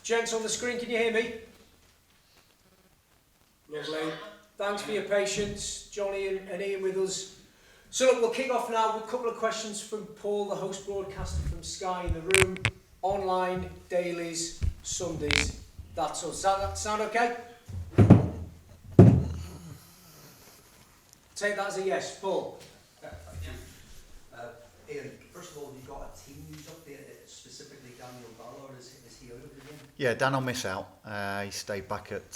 Gents on the screen, can you hear me? Lovely. Thanks for your patience, Jonny and Ian with us. So look, we'll kick off now with a couple of questions from Paul, the host broadcaster from Sky in the room. Online, dailies, Sundays. That's us. Does that sound okay? Take that as a yes. Paul? Thank you. Ian, first of all, have you got a team news update, specifically Daniel Baraclough, is he out of the game? Yeah, Dan will miss out. He stayed back at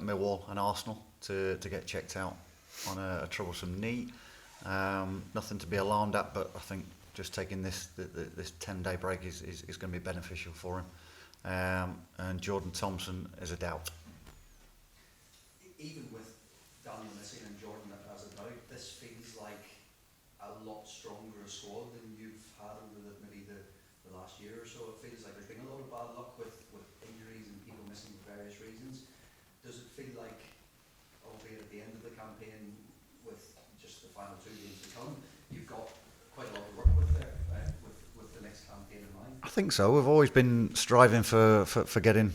Millwall and Arsenal to get checked out on a troublesome knee. Nothing to be alarmed at, but I think just taking this 10-day break is going to be beneficial for him. And Jordan Thompson is a doubt. Even with Daniel missing and Jordan as a doubt, this feels like a lot stronger a squad than you've had over maybe the last year or so. It feels like there's been a lot of bad luck with injuries and people missing for various reasons. Does it feel like, albeit at the end of the campaign, with just the final 2 games to come, you've got quite a lot to work with there, with the next campaign in mind? I think so. We've always been striving for getting,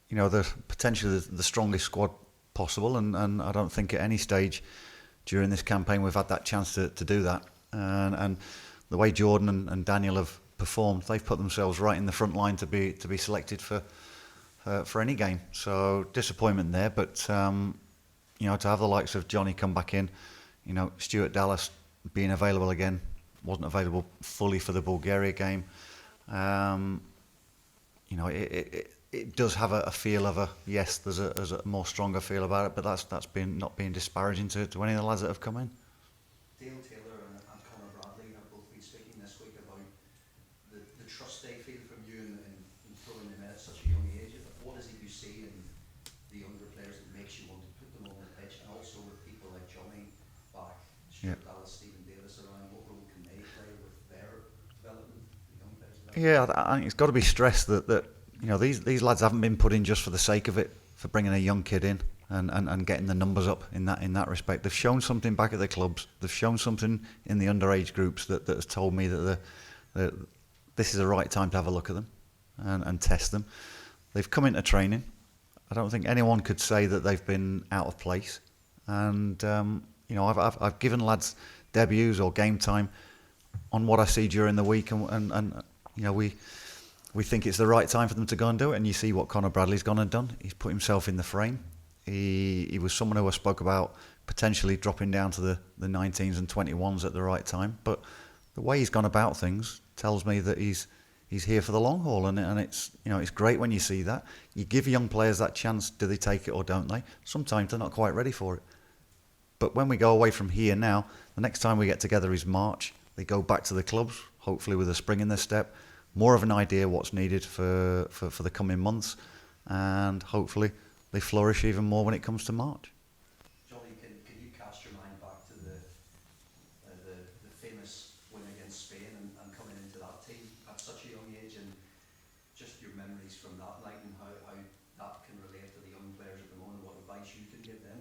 the potentially the strongest squad possible, and I don't think at any stage during this campaign we've had that chance to do that. And the way Jordan and Daniel have performed, they've put themselves right in the front line to be selected for any game. So disappointment there, but to have the likes of Jonny come back in, Stuart Dallas being available again, wasn't available fully for the Bulgaria game. It does have a feel of yes, there's a more stronger feel about it, but that's been not being disparaging to any of the lads that have come in. Dale Taylor and Conor Bradley have both been speaking this week about the trust they feel from you in throwing them in at such a young age. What is it you see in the younger players that makes you want to put them on the pitch, and also with people like Jonny back, Stuart Dallas, Stephen Davis around, what role can they play with their development, the young players? Yeah, I think it's got to be stressed that these lads haven't been put in just for the sake of it, for bringing a young kid in and getting the numbers up in that respect. They've shown something back at the clubs. They've shown something in the underage groups that has told me that this is the right time to have a look at them and test them. They've come into training. I don't think anyone could say that they've been out of place. And I've given lads debuts or game time on what I see during the week, and we think it's the right time for them to go and do it. And you see what Conor Bradley's gone and done. He's put himself in the frame. He was someone who I spoke about potentially dropping down to the 19s and 21s at the right time. But the way he's gone about things tells me that he's here for the long haul. And it's it's great when you see that. You give young players that chance. Do they take it or don't they? Sometimes they're not quite ready for it. But when we go away from here now, the next time we get together is March. They go back to the clubs, hopefully with a spring in their step. More of an idea what's needed for the coming months, and hopefully they flourish even more when it comes to March. Jonny, can you cast your mind back to the famous win against Spain and coming into that team at such a young age, and just your memories from that night and how that can relate to the young players at the moment, what advice you could give them?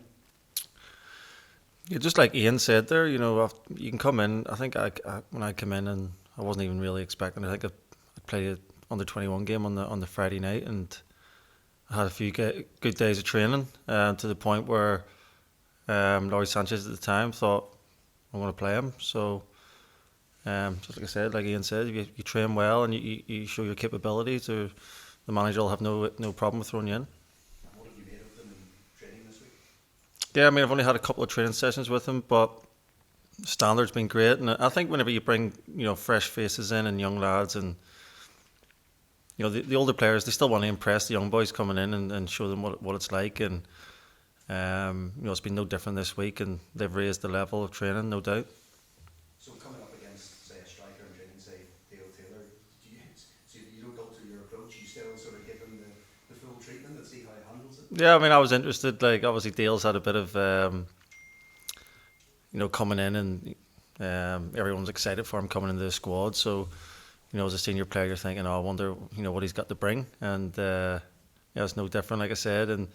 Yeah, just like Ian said there, you can come in. I think when I came in, and I wasn't even really expecting. I think I played an under-21 game on the Friday night, and I had a few good days of training to the point where Laurie Sanchez at the time thought I want to play him. So just like I said, like Ian said, if you train well and you show your capabilities, the manager will have no problem with throwing you in. What have you made of them in training this week? Yeah, I mean, I've only had a couple of training sessions with him, but standard's been great. And I think whenever you bring fresh faces in and young lads, and the older players, they still want to impress the young boys coming in and show them what it's like. And it's been no different this week, and they've raised the level of training, no doubt. So coming up against, say, a striker in training, say Dale Taylor, you don't alter your approach, you still sort of give him the full treatment and see how he handles it? Yeah, I mean, I was interested. Like, obviously Dale's had a bit of coming in, and everyone's excited for him coming into the squad. So as a senior player, you're thinking, I wonder, what he's got to bring. And it's no different, like I said. And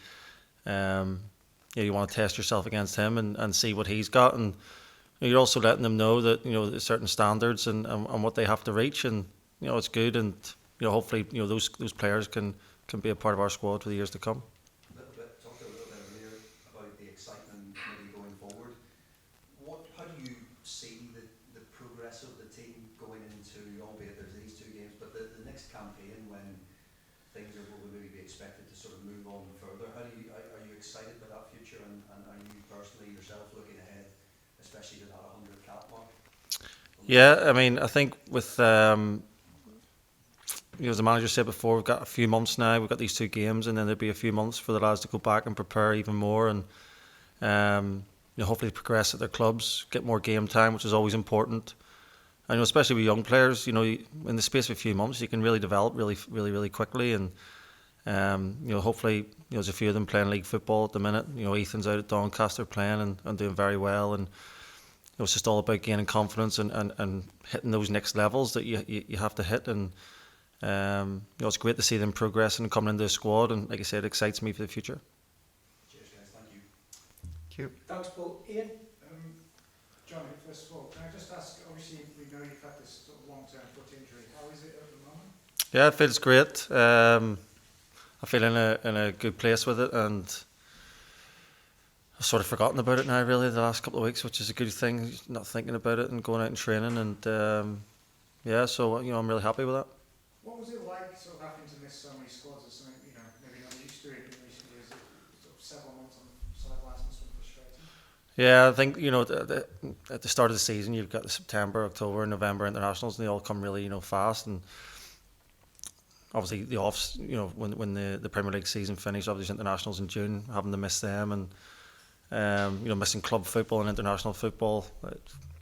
you want to test yourself against him and see what he's got. And you're also letting them know that there's certain standards and what they have to reach. And it's good. And hopefully those players can can be a part of our squad for the years to come. Talked a little bit earlier about the excitement maybe going forward. How do you see the progress of the team going into, albeit there's these 2 games, but the next campaign when things will maybe be expected to sort of move on further? Are you excited about that future, and are you personally yourself looking ahead, especially to that 100 cap mark? Yeah, I mean, I think with as the manager said before, we've got a few months now. We've got these 2 games, and then there'll be a few months for the lads to go back and prepare even more, and hopefully progress at their clubs, get more game time, which is always important. And especially with young players, in the space of a few months, you can really develop really quickly, and hopefully there's a few of them playing league football at the minute. Ethan's out at Doncaster playing and doing very well, and it's just all about gaining confidence and hitting those next levels that you have to hit. And it's great to see them progressing and coming into the squad, and like I said, it excites me for the future. Cheers, guys. Thank you. Thank you. Thanks, Paul. Ian? Jonny, first of all, can I just ask, obviously we know you've had this sort of long-term foot injury. How is it at the moment? Yeah, it feels great. I feel in a good place with it, and I've sort of forgotten about it now really the last couple of weeks, which is a good thing, not thinking about it and going out and training, and so I'm really happy with that. What was it like sort of having to miss so many squads? It's something, maybe not used to it in recent years. Sort of several months on the sidelines must have been frustrating. Yeah, I think at the start of the season you've got the September, October, and November internationals, and they all come really fast. And obviously the offs, when the Premier League season finished, obviously internationals in June, having to miss them, and missing club football and international football.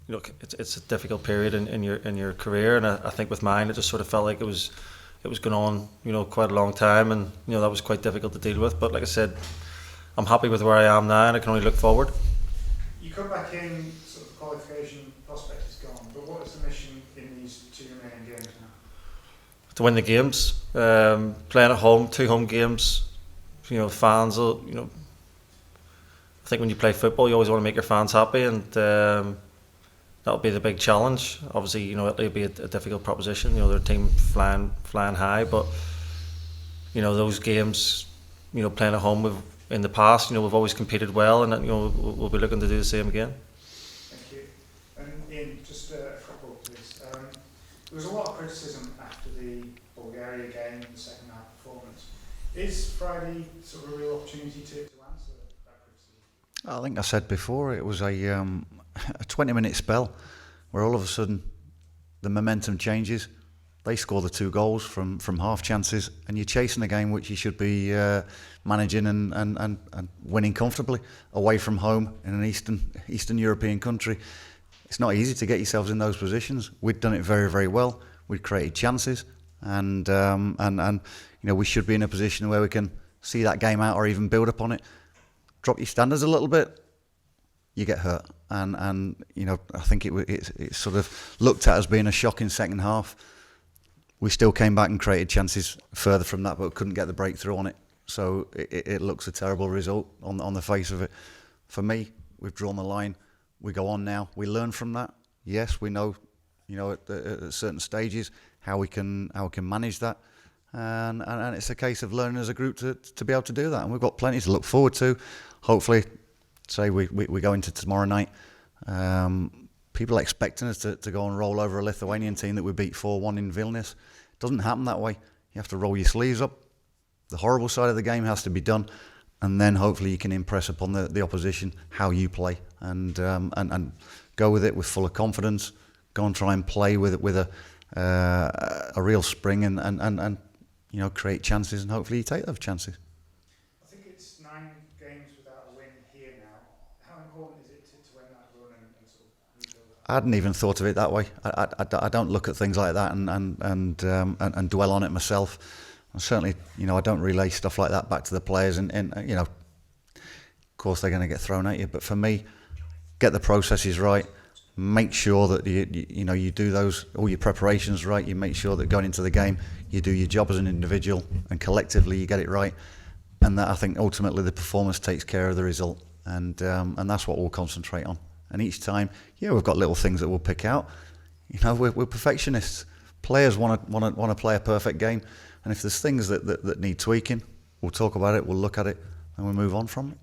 It's a difficult period in your career, and I think with mine it just sort of felt like it was going on quite a long time, and that was quite difficult to deal with. But like I said, I'm happy with where I am now, and I can only look forward. You come back in, sort of the qualification prospect is gone, but what is the mission in these 2 remaining games now? To win the games, playing at home, 2 home games. Fans will, I think when you play football, you always want to make your fans happy, and that'll be the big challenge. Obviously, it'll be a difficult proposition. Their team flying high, but those games, playing at home, in the past, we've always competed well, and we'll be looking to do the same again. Thank you. And Ian, just a couple, please. There was a lot of criticism after the Bulgaria game, the second half performance. Is Friday sort of a real opportunity to answer that criticism? I think I said before, it was a 20-minute spell where all of a sudden the momentum changes. They score the 2 goals from half chances, and you're chasing a game which you should be managing and winning comfortably away from home in an Eastern European country. It's not easy to get yourselves in those positions. We'd done it very, very well. We'd created chances, and we should be in a position where we can see that game out or even build upon it. Drop your standards a little bit, you get hurt, and I think it's sort of looked at as being a shocking second half. We still came back and created chances further from that, but couldn't get the breakthrough on it. So it looks a terrible result on the face of it. For me, we've drawn the line. We go on now. We learn from that. Yes, we know, at certain stages how we can manage that, and it's a case of learning as a group to be able to do that. And we've got plenty to look forward to. Hopefully, say we go into tomorrow night. People are expecting us to go and roll over a Lithuanian team that we beat 4-1 in Vilnius. It doesn't happen that way. You have to roll your sleeves up. The horrible side of the game has to be done, and then hopefully you can impress upon the opposition how you play, and go with it with full of confidence. Go and try and play with a real spring, and create chances, and hopefully you take those chances. I think it's 9 games without a win here now. How important is it to win that run and sort of rebuild that? I hadn't even thought of it that way. I don't look at things like that and dwell on it myself. And certainly, I don't relay stuff like that back to the players, and of course they're going to get thrown at you. But for me, get the processes right. Make sure that you do all your preparations right. You make sure that going into the game, you do your job as an individual, and collectively you get it right. And that, I think, ultimately the performance takes care of the result, and that's what we'll concentrate on. And each time, we've got little things that we'll pick out. We're perfectionists. Players want to play a perfect game. And if there's things that need tweaking, we'll talk about it, we'll look at it, and we'll move on from it.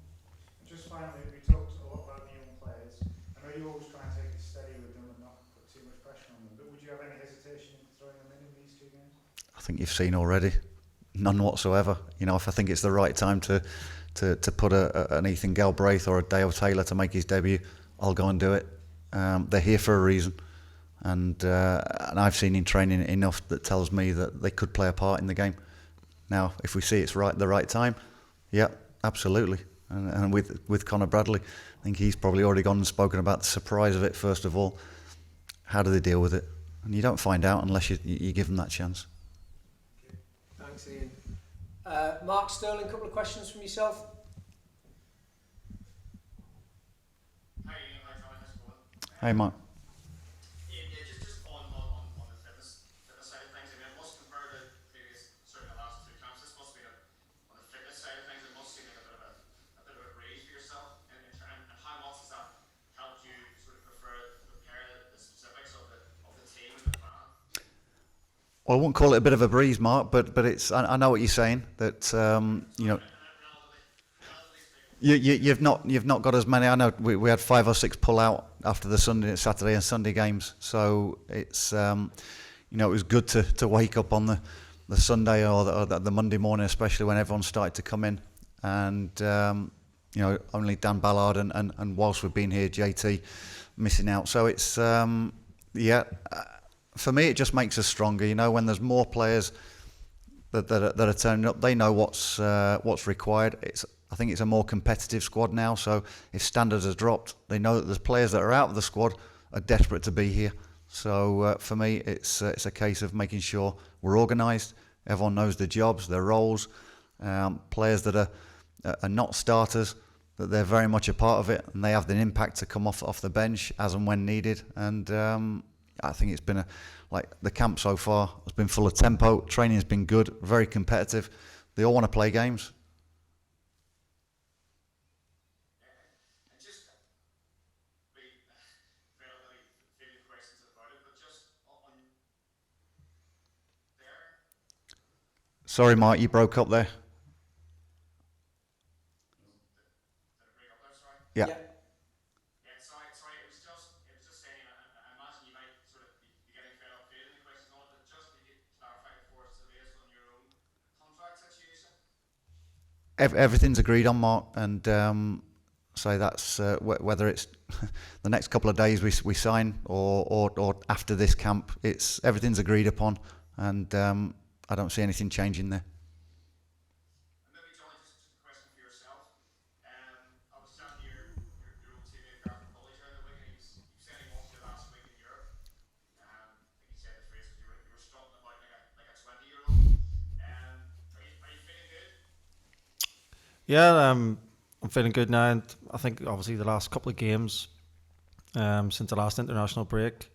Just finally, we talked a lot about the young players. I know you always try and take it steady with them and not put too much pressure on them, but would you have any hesitation in throwing them in these 2 games? I think you've seen already, none whatsoever. You know, if I think it's the right time to put an Ethan Galbraith or a Dale Taylor to make his debut, I'll go and do it. They're here for a reason, and I've seen in training enough that tells me that they could play a part in the game. Now, if we see it's the right time, yeah, absolutely. And with Connor Bradley, I think he's probably already gone and spoken about the surprise of it. First of all, how do they deal with it? And you don't find out unless you give them that chance. Thanks, Ian. Mark Sterling, a couple of questions from yourself. Hi Ian, hi Jonny, how's it going? Hey, Mark. Ian, yeah, just on the fitness side of things, I mean, it must compare to previous, certainly the last 2 camps, this must be on the fitness side of things, it must seem like a bit of a breeze for yourself, and how much has that helped you sort of prepare the specifics of the team and the plan? Well, I wouldn't call it a bit of a breeze, Mark, but it's. I know what you're saying. That you know, you've not got as many. I know we had 5 or 6 pull out after the Saturday and Sunday games. So it's you know, it was good to wake up on the Sunday or the Monday morning, especially when everyone started to come in, and you know, only Dan Ballard and whilst we've been here, JT missing out. So it's yeah. For me, it just makes us stronger. You know, when there's more players that are turning up, they know what's required. I think it's a more competitive squad now. So if standards are dropped, they know that there's players that are out of the squad are desperate to be here. So for me, it's a case of making sure we're organised. Everyone knows their jobs, their roles. Players that are not starters, that they're very much a part of it, and they have the impact to come off the bench as and when needed. And I think it's been like the camp so far has been full of tempo. Training has been good, very competitive. They all want to play games. And just very feeling questions about it, but just on there. Sorry, Mark, you broke up there. Did it break up there? Sorry. Yeah. Yeah, sorry. It was just saying. I imagine you might sort of be getting fed up fielding the questions on it, but just to clarify for us, based on your own contract situation. Everything's agreed on, Mark, and so that's whether it's the next couple of days we sign or after this camp. It's everything's agreed upon, and I don't see anything changing there. And maybe Jonny, just a question for yourself. I was chatting to your old teammate Baraclough Jonny during the week, and you said he walked you last week in Europe. I think he said the phrase that you were strutting about like a 20-year-old. Are you feeling good? Yeah, I'm feeling good now, and I think obviously the last couple of games since the last international break,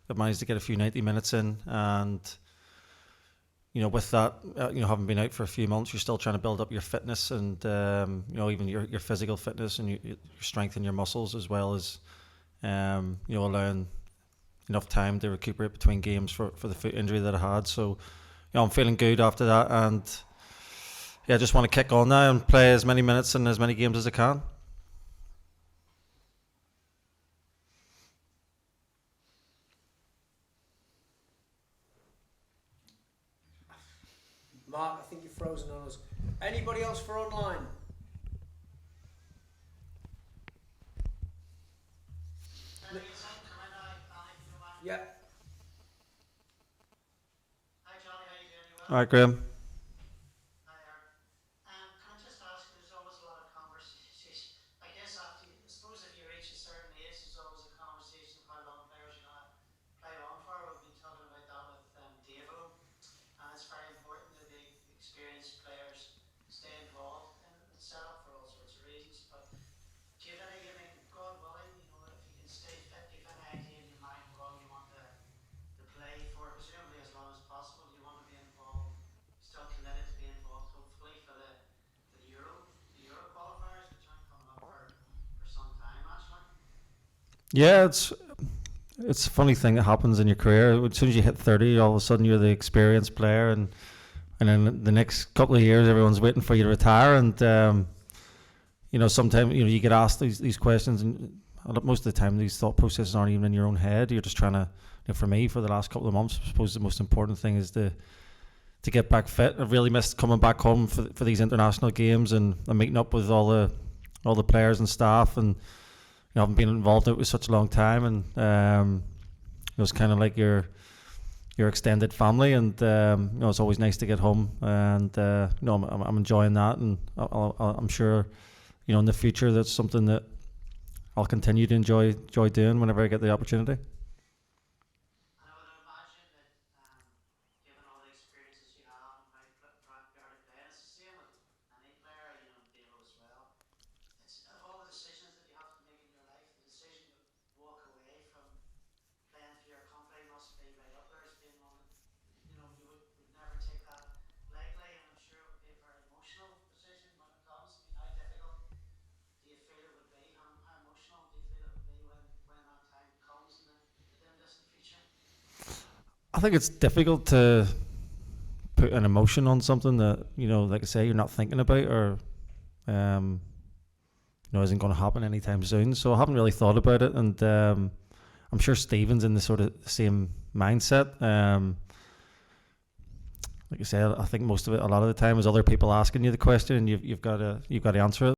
I've managed to get a few 90 minutes in, and you know, with that, you know, having been out for a few months, you're still trying to build up your fitness and you know, even your physical fitness and your strength in your muscles, as well as you know, allowing enough time to recuperate between games for the foot injury that I had. So, you know, I'm feeling good after that, and yeah, I just want to kick on now and play as many minutes and as many games as I can. Mark, I think you're frozen on us. Anybody else for online? Yeah. Hi Jonny, how you doing? You well? All right, Graham. Hi Aaron. Can I just ask, there's always a lot of conversation, I guess after, I suppose if you reach a certain age, there's always a conversation of how long players are going to play on for. We've been talking about that with Davo, and it's very important that the experienced players stay involved in the setup for all sorts of reasons. But do you have any, I mean, God willing, you know, if you can stay fit, do you have any idea in your mind how long you want to play for, presumably as long as possible? Do you want to be involved, still committed to be involved, hopefully for the Euro qualifiers, which aren't coming up for some time, actually? Yeah, it's a funny thing that happens in your career. As soon as you hit 30, all of a sudden you're the experienced player, and and then the next couple of years, everyone's waiting for you to retire, and sometimes you get asked these questions, and most of the time these thought processes aren't even in your own head. You're just trying to, for me, for the last couple of months, I suppose the most important thing is to get back fit. I've really missed coming back home for these international games and meeting up with all the players and staff, and I haven't been involved in it for such a long time, and it was kind of like your extended family, and it's always nice to get home, and I'm enjoying that, and I'm sure in the future that's something that I'll continue to enjoy doing whenever I get the opportunity. And I would imagine that, given all the experiences you have and how barely playing, it's the same with any player, Dino as well. It's of all the decisions that you have to make in your life, the decision to walk away from playing for your country must be right up there as being one that, you would never take that lightly, and I'm sure it would be a very emotional decision when it comes. I mean, how difficult do you feel it would be? How emotional do you feel it would be when that time comes in the dim distant future? I think it's difficult to put an emotion on something that like I say, you're not thinking about, or isn't going to happen anytime soon. So I haven't really thought about it, and I'm sure Stephen's in the sort of same mindset. Like I said, I think most of it, a lot of the time, is other people asking you the question, and you've got to answer it.